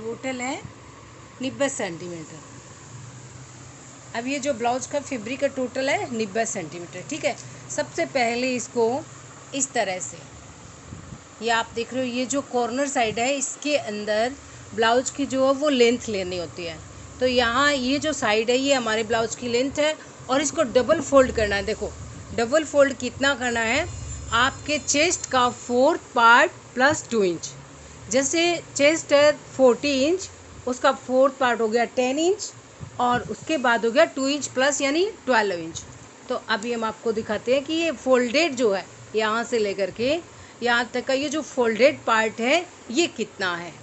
Total है 90 centimetre. अब ये जो ब्लाउज का फैब्रिक का टोटल है 90 सेंटीमीटर, ठीक है। सबसे पहले इसको इस तरह से, ये आप देख रहे हो, ये जो कॉर्नर साइड है इसके अंदर ब्लाउज की जो है वो लेंथ लेनी होती है। तो यहाँ ये जो साइड है ये हमारे ब्लाउज की लेंथ है और इसको डबल फोल्ड करना है। देखो डबल फोल्ड कितना करना है, आपके चेस्ट का 4th पार्ट प्लस 2 इंच। जैसे चेस्ट है 40 इंच, उसका 4th पार्ट हो गया 10 इंच और उसके बाद हो गया 2 इंच प्लस यानी 12 इंच। तो अभी हम आपको दिखाते हैं कि ये फोल्डेड जो है यहाँ से लेकर के यहाँ तक का ये जो फोल्डेड पार्ट है ये कितना है।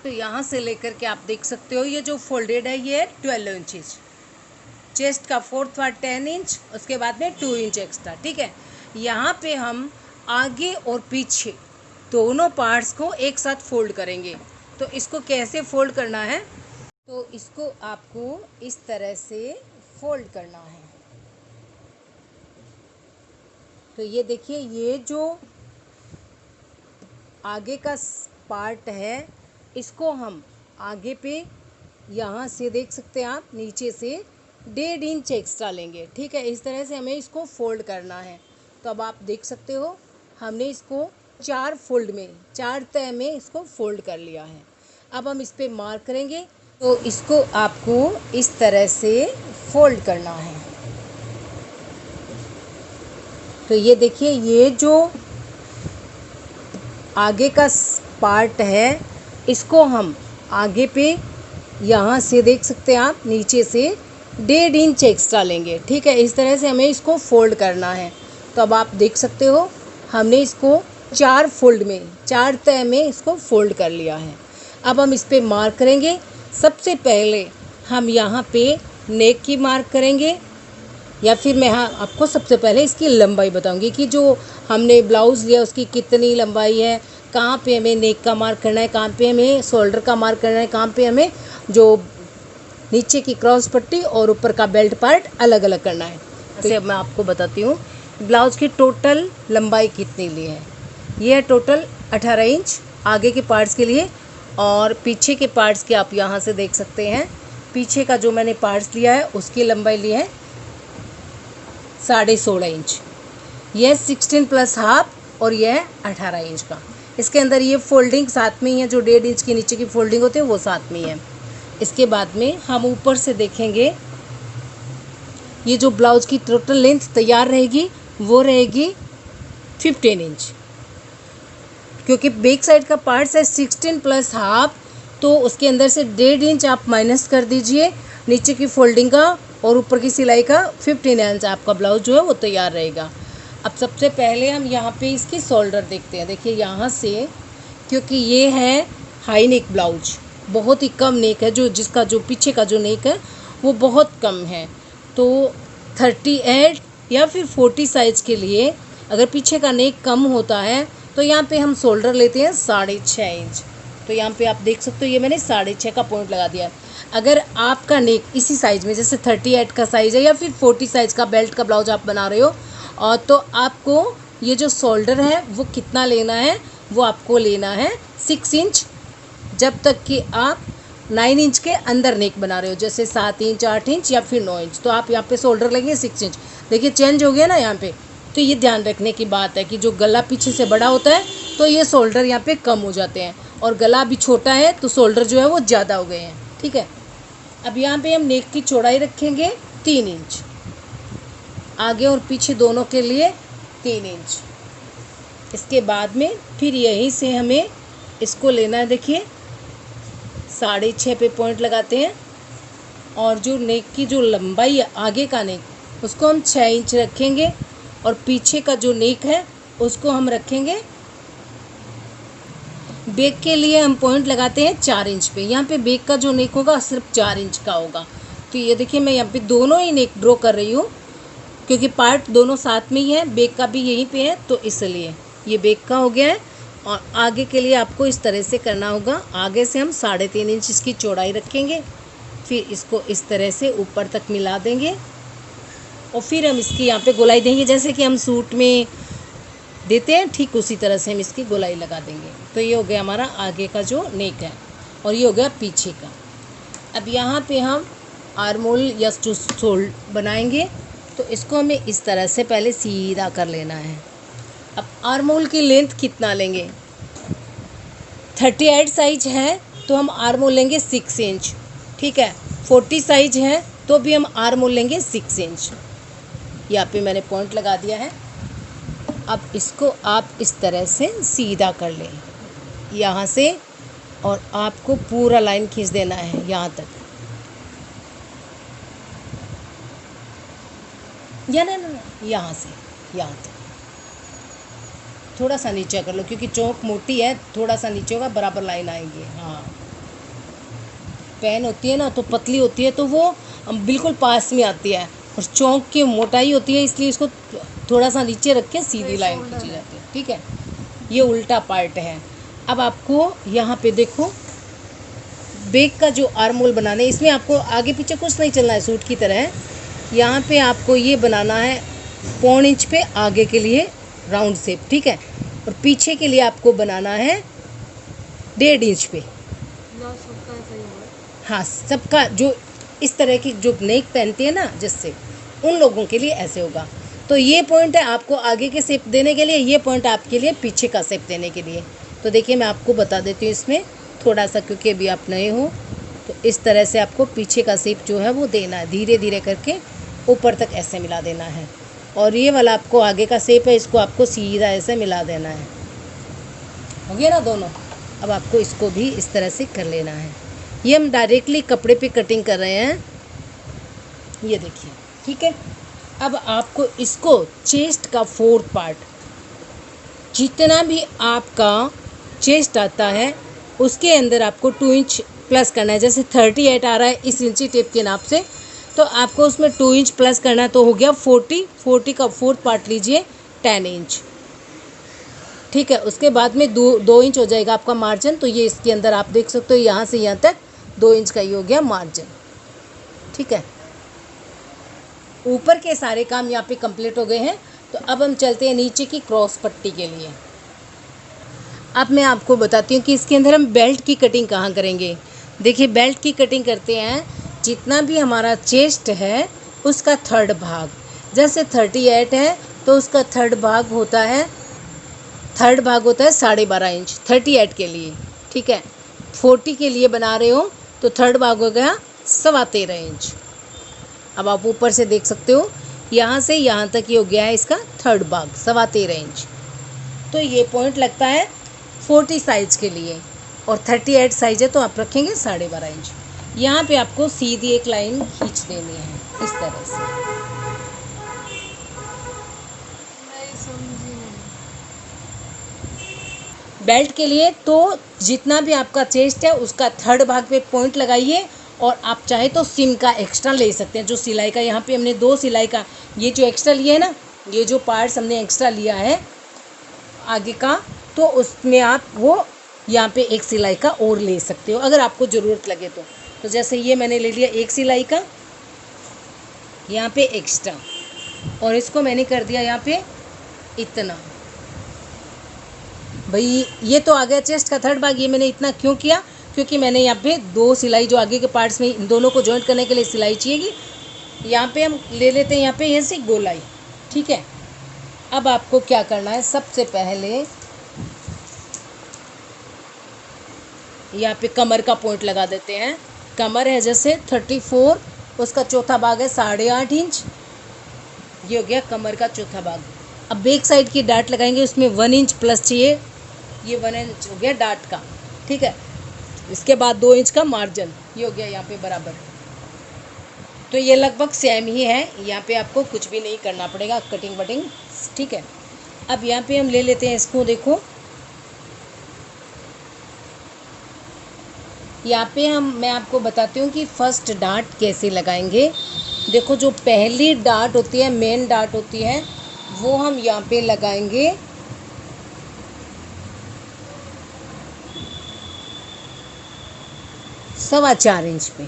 तो यहाँ से लेकर के आप देख सकते हो ये जो फोल्डेड है ये 12 इंचेस। चेस्ट का 4th पार्ट 10 इंच, उसके बाद में 2 इंच एक्स्ट्रा, ठीक है। यहाँ पे हम आगे और पीछे दोनों पार्ट्स को एक साथ फोल्ड करेंगे। तो इसको कैसे फोल्ड करना है, तो इसको आपको इस तरह से फोल्ड करना है। तो ये देखिए ये जो आगे का पार्ट है इसको हम आगे पे यहाँ से देख सकते हैं आप, नीचे से 1.5 इंच एक्स्ट्रा लेंगे, ठीक है। इस तरह से हमें इसको फोल्ड करना है। तो अब आप देख सकते हो हमने इसको 4 फोल्ड में, 4 तह में इसको फोल्ड कर लिया है। अब हम इस पर मार्क करेंगे। तो इसको आपको इस तरह से फोल्ड करना है। तो ये देखिए ये जो आगे का पार्ट है इसको हम आगे पे यहाँ से देख सकते हैं आप, नीचे से 1.5 इंच एक्स्ट्रा लेंगे, ठीक है। इस तरह से हमें इसको फोल्ड करना है। तो अब आप देख सकते हो हमने इसको 4 फोल्ड में, 4 तह में इसको फोल्ड कर लिया है। अब हम इस पर मार्क करेंगे। सबसे पहले हम यहाँ पे नेक की मार्क करेंगे, या फिर मैं आपको सबसे पहले इसकी लंबाई बताऊंगी कि जो हमने ब्लाउज़ लिया उसकी कितनी लंबाई है, कहाँ पे हमें नेक का मार्क करना है, कहाँ पे हमें शोल्डर का मार्क करना है, कहाँ पे हमें जो नीचे की क्रॉस पट्टी और ऊपर का बेल्ट पार्ट अलग अलग करना है। तो अब मैं आपको बताती हूँ ब्लाउज़ की टोटल लंबाई कितनी ली है। ये है टोटल 18 इंच आगे के पार्ट्स के लिए, और पीछे के पार्ट्स के आप यहाँ से देख सकते हैं। पीछे का जो मैंने पार्ट्स लिया है उसकी लंबाई ली है 16.5 इंच। यह 16 प्लस हाफ और यह है 18 इंच का। इसके अंदर ये फोल्डिंग साथ में ही है, जो 1.5 इंच की नीचे की फोल्डिंग होती है वो साथ में ही है। इसके बाद में हम ऊपर से देखेंगे, ये जो ब्लाउज की टोटल लेंथ तैयार रहेगी वो रहेगी 15 इंच, क्योंकि बैक साइड का पार्ट है 16 प्लस हाफ, तो उसके अंदर से 1.5 इंच आप माइनस कर दीजिए नीचे की फोल्डिंग का और ऊपर की सिलाई का 15 इंच आपका ब्लाउज जो है वो तैयार रहेगा। अब सबसे पहले हम यहाँ पे इसकी शोल्डर देखते हैं। देखिए यहाँ से, क्योंकि ये है हाई नेक ब्लाउज, बहुत ही कम नेक है, जो जिसका जो पीछे का जो नेक है वो बहुत कम है। तो 38 या फिर 40 साइज के लिए अगर पीछे का नेक कम होता है तो यहाँ पे हम शोल्डर लेते हैं 6.5 इंच। तो यहाँ पे आप देख सकते हो ये मैंने 6.5 का पॉइंट लगा दिया है। अगर आपका नेक इसी साइज़ में, जैसे 38 का साइज़ है या फिर 40 साइज़ का बेल्ट का ब्लाउज आप बना रहे हो, और तो आपको ये जो शोल्डर है वो कितना लेना है, वो आपको लेना है 6 इंच, जब तक कि आप 9 इंच के अंदर नेक बना रहे हो, जैसे 7 इंच, 8 इंच या फिर 9 इंच। तो आप यहाँ पे शोल्डर लेंगे 6 इंच। देखिए चेंज हो गया ना यहाँ पे। तो ये ध्यान रखने की बात है कि जो गला पीछे से बड़ा होता है तो ये शोल्डर यहाँ पे कम हो जाते हैं, और गला भी छोटा है तो शोल्डर जो है वो ज़्यादा हो गए हैं, ठीक है। अब यहाँ पे हम नेक की चौड़ाई रखेंगे 3 इंच, आगे और पीछे दोनों के लिए 3 इंच। इसके बाद में फिर यहीं से हमें इसको लेना है, देखिए 6.5 पे पॉइंट लगाते हैं, और जो नेक की जो लंबाई है आगे का नेक उसको हम 6 इंच रखेंगे, और पीछे का जो नेक है उसको हम रखेंगे, बैक के लिए हम पॉइंट लगाते हैं 4 इंच पे। यहाँ पे बैक का जो नेक होगा सिर्फ 4 इंच का होगा। तो ये देखिए मैं यहाँ पे दोनों ही नेक ड्रॉ कर रही हूँ, क्योंकि पार्ट दोनों साथ में ही है, बैक का भी यहीं पे है, तो इसलिए ये बैक का हो गया है। और आगे के लिए आपको इस तरह से करना होगा। आगे से हम 3.5 इंच इसकी चौड़ाई रखेंगे, फिर इसको इस तरह से ऊपर तक मिला देंगे, और फिर हम इसकी यहाँ पे गोलाई देंगे, जैसे कि हम सूट में देते हैं ठीक उसी तरह से हम इसकी गोलाई लगा देंगे। तो ये हो गया हमारा आगे का जो नेक है। और ये हो गया पीछे का। अब यहाँ पे हम आर्मोल या जो शोल्ड बनाएंगे तो इसको हमें इस तरह से पहले सीधा कर लेना है। अब आर्मोल की लेंथ कितना लेंगे, 38 साइज है तो हम आर्मोल लेंगे 6 इंच, ठीक है। 40 साइज है तो भी हम आर्मोल लेंगे 6 इंच। यहाँ पे मैंने पॉइंट लगा दिया है। अब इसको आप इस तरह से सीधा कर लें यहाँ से, और आपको पूरा लाइन खींच देना है यहाँ तक, या ना यहाँ से यहाँ तक। थोड़ा सा नीचे कर लो क्योंकि चौक मोटी है, थोड़ा सा नीचे होगा, बराबर लाइन आएगी। हाँ, पेन होती है ना तो पतली होती है तो वो बिल्कुल पास में आती है, और चौक की मोटाई होती है इसलिए इसको थोड़ा सा नीचे रख के सीधी लाइन खींची जाती है, ठीक है। ये उल्टा पार्ट है। अब आपको यहाँ पे देखो बैक का जो आर्मोल बनाने, इसमें आपको आगे पीछे कुछ नहीं चलना है, सूट की तरह। यहाँ पे आपको ये बनाना है 1.25 इंच पे आगे के लिए राउंड शेप, ठीक है, और पीछे के लिए आपको बनाना है 1.5 इंच पे। हाँ, सबका जो इस तरह की जो नेक पहनती है ना जिससे, उन लोगों के लिए ऐसे होगा। तो ये पॉइंट है आपको आगे के शेप देने के लिए, ये पॉइंट आपके लिए पीछे का शेप देने के लिए। तो देखिए मैं आपको बता देती हूँ इसमें थोड़ा सा, क्योंकि अभी आप नए हो, तो इस तरह से आपको पीछे का शेप जो है वो देना है, धीरे धीरे करके ऊपर तक ऐसे मिला देना है। और ये वाला आपको आगे का शेप है, इसको आपको सीधा ऐसे मिला देना है। हो गया ना दोनों। अब आपको इसको भी इस तरह से कर लेना है। ये हम डायरेक्टली कपड़े पे कटिंग कर रहे हैं, ये देखिए, ठीक है। अब आपको इसको चेस्ट का 4th पार्ट, जितना भी आपका चेस्ट आता है उसके अंदर आपको 2 इंच प्लस करना है। जैसे 38 आ रहा है इस इंची टेप के नाप से, तो आपको उसमें 2 इंच प्लस करना है, तो हो गया 40 का 4th पार्ट लीजिए 10 इंच, ठीक है। उसके बाद में 2 इंच हो जाएगा आपका मार्जिन। तो ये इसके अंदर आप देख सकते हो यहाँ से यहाँ तक 2 इंच का ही हो गया मार्जिन, ठीक है। ऊपर के सारे काम यहाँ पे कंप्लीट हो गए हैं। तो अब हम चलते हैं नीचे की क्रॉस पट्टी के लिए। अब मैं आपको बताती हूँ कि इसके अंदर हम बेल्ट की कटिंग कहाँ करेंगे। देखिए बेल्ट की कटिंग करते हैं, जितना भी हमारा चेस्ट है उसका 3rd भाग, जैसे 38 है तो उसका 3rd भाग होता है 12.5 इंच 38 के लिए, ठीक है। 40 के लिए बना रहे हो तो 3rd भाग हो गया 13.25 इंच। अब आप ऊपर से देख सकते हो यहाँ से यहाँ तक ये हो गया है इसका 3rd भाग 13.25 इंच। तो ये पॉइंट लगता है 40 साइज के लिए, और 38 साइज है तो आप रखेंगे 12.5 इंच। यहाँ पे आपको सीधी एक लाइन खींच देनी है इस तरह से। बेल्ट के लिए तो जितना भी आपका चेस्ट है उसका 3rd भाग पे पॉइंट लगाइए, और आप चाहे तो सिम का एक्स्ट्रा ले सकते हैं। जो सिलाई का यहाँ पे हमने 2 सिलाई का ये जो एक्स्ट्रा लिया है ना, ये जो पार्ट्स हमने एक्स्ट्रा लिया है आगे का, तो उसमें आप वो यहाँ पे एक सिलाई का और ले सकते हो अगर आपको ज़रूरत लगे तो जैसे ये मैंने ले लिया एक सिलाई का यहाँ पे एक्स्ट्रा, और इसको मैंने कर दिया यहाँ पे इतना। भाई ये तो आ गया चेस्ट का 3rd भाग। ये मैंने इतना क्यों किया, क्योंकि मैंने यहाँ पे 2 सिलाई जो आगे के पार्ट्स में इन दोनों को जॉइंट करने के लिए सिलाई चाहिएगी। यहाँ पे हम ले लेते हैं यहाँ पे ऐसे गोलाई, ठीक है। अब आपको क्या करना है, सबसे पहले यहाँ पे कमर का पॉइंट लगा देते हैं। कमर है जैसे 34, उसका 4था भाग है 8.5 इंच, ये हो गया कमर का 4था भाग। अब बैक साइड की डाट लगाएंगे, उसमें 1 इंच प्लस चाहिए, ये 1 इंच हो गया डाट का, ठीक है। इसके बाद 2 इंच का मार्जिन, ये हो गया यहाँ पे बराबर। तो ये लगभग सेम ही है, यहाँ पे आपको कुछ भी नहीं करना पड़ेगा कटिंग वटिंग, ठीक है। अब यहाँ पे हम ले लेते हैं इसको, देखो यहाँ पे मैं आपको बताती हूँ कि फर्स्ट डाट कैसे लगाएंगे। देखो जो पहली डाट होती है, मेन डाट होती है, वो हम यहाँ पे लगाएंगे 4.25 इंच पे,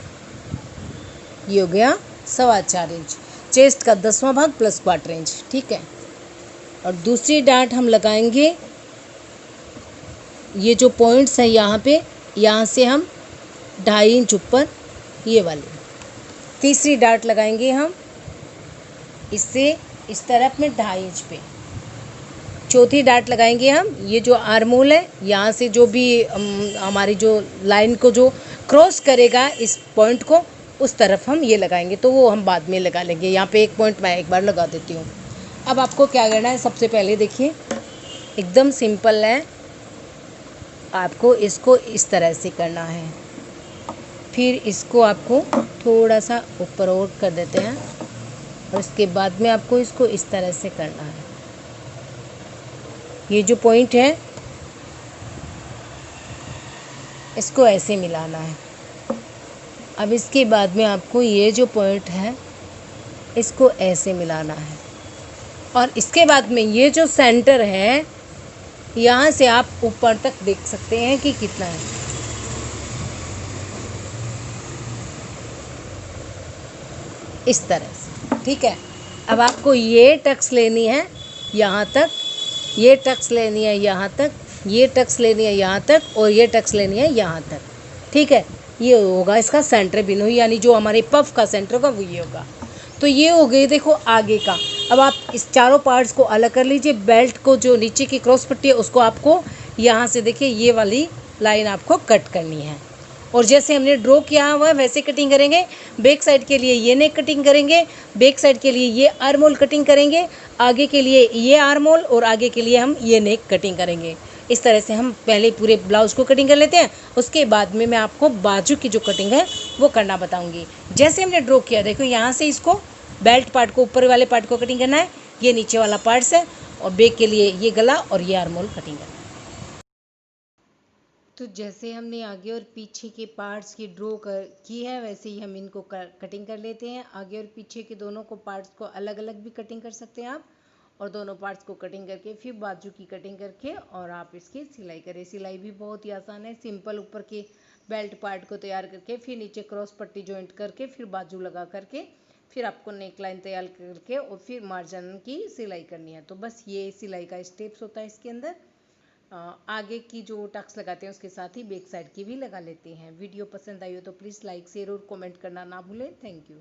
ये हो गया 4.25 इंच। चेस्ट का 10वां भाग प्लस 1/4 इंच, ठीक है। और दूसरी डाट हम लगाएंगे, ये जो पॉइंट्स हैं यहाँ पे, यहाँ से हम 2.5 इंच ऊपर ये वाली। तीसरी डार्ट लगाएंगे हम इससे इस तरफ में 2.5 इंच पे। चौथी डार्ट लगाएंगे हम ये जो आर्मोल है, यहाँ से जो भी हमारी जो लाइन को जो क्रॉस करेगा इस पॉइंट को, उस तरफ हम ये लगाएंगे। तो वो हम बाद में लगा लेंगे। यहाँ पे एक पॉइंट मैं एक बार लगा देती हूँ। अब आपको क्या करना है, सबसे पहले देखिए एकदम सिंपल है, आपको इसको इस तरह से करना है। फिर इसको आपको थोड़ा सा ऊपर और कर देते हैं और इसके बाद में आपको इसको इस तरह से करना है। ये जो पॉइंट है इसको ऐसे मिलाना है। अब इसके बाद में आपको ये जो पॉइंट है इसको ऐसे मिलाना है और इसके बाद में ये जो सेंटर है यहाँ से आप ऊपर तक देख सकते हैं कि कितना है। इस तरह से, ठीक है। अब आपको ये टक्स लेनी है यहाँ तक, ये टक्स लेनी है यहाँ तक, ये टक्स लेनी है यहाँ तक और ये टक्स लेनी है यहाँ तक, ठीक है। ये होगा इसका सेंटर बिंदु, यानी जो हमारे पफ का सेंटर होगा वो ये होगा। तो ये हो गई देखो आगे का। अब आप इस चारों पार्ट्स को अलग कर लीजिए। बेल्ट को जो नीचे की क्रॉस पट्टी है उसको आपको यहाँ से देखिए ये वाली लाइन आपको कट करनी है और जैसे हमने ड्रॉ किया हुआ है वैसे कटिंग करेंगे। बैक साइड के लिए ये नेक कटिंग करेंगे, बैक साइड के लिए ये आर्म होल कटिंग करेंगे, आगे के लिए ये आर्म होल और आगे के लिए हम ये नेक कटिंग करेंगे। इस तरह से हम पहले पूरे ब्लाउज को कटिंग कर लेते हैं, उसके बाद में मैं आपको बाजू की जो कटिंग है वो करना बताऊंगी। जैसे हमने ड्रॉ किया देखो यहाँ से इसको बेल्ट पार्ट को, ऊपर वाले पार्ट को कटिंग करना है, ये नीचे वाला पार्ट्स है और बैक के लिए ये गला और ये आर्म होल कटिंग करना है। तो जैसे हमने आगे और पीछे के पार्ट्स की ड्रॉ की है वैसे ही हम इनको कटिंग कर लेते हैं। आगे और पीछे के दोनों को पार्ट्स को अलग अलग भी कटिंग कर सकते हैं आप, और दोनों पार्ट्स को कटिंग करके फिर बाजू की कटिंग करके और आप इसकी सिलाई करें। सिलाई भी बहुत ही आसान है, सिंपल ऊपर के बेल्ट पार्ट को तैयार करके फिर नीचे क्रॉस पट्टी जॉइंट करके फिर बाजू लगा करके फिर आपको नेक लाइन तैयार करके और फिर मार्जिन की सिलाई करनी है। तो बस ये सिलाई का स्टेप्स होता है इसके अंदर। आगे की जो टक्स लगाते हैं उसके साथ ही बैक साइड की भी लगा लेते हैं। वीडियो पसंद आई हो तो प्लीज़ लाइक शेयर और कमेंट करना ना भूलें। Thank you.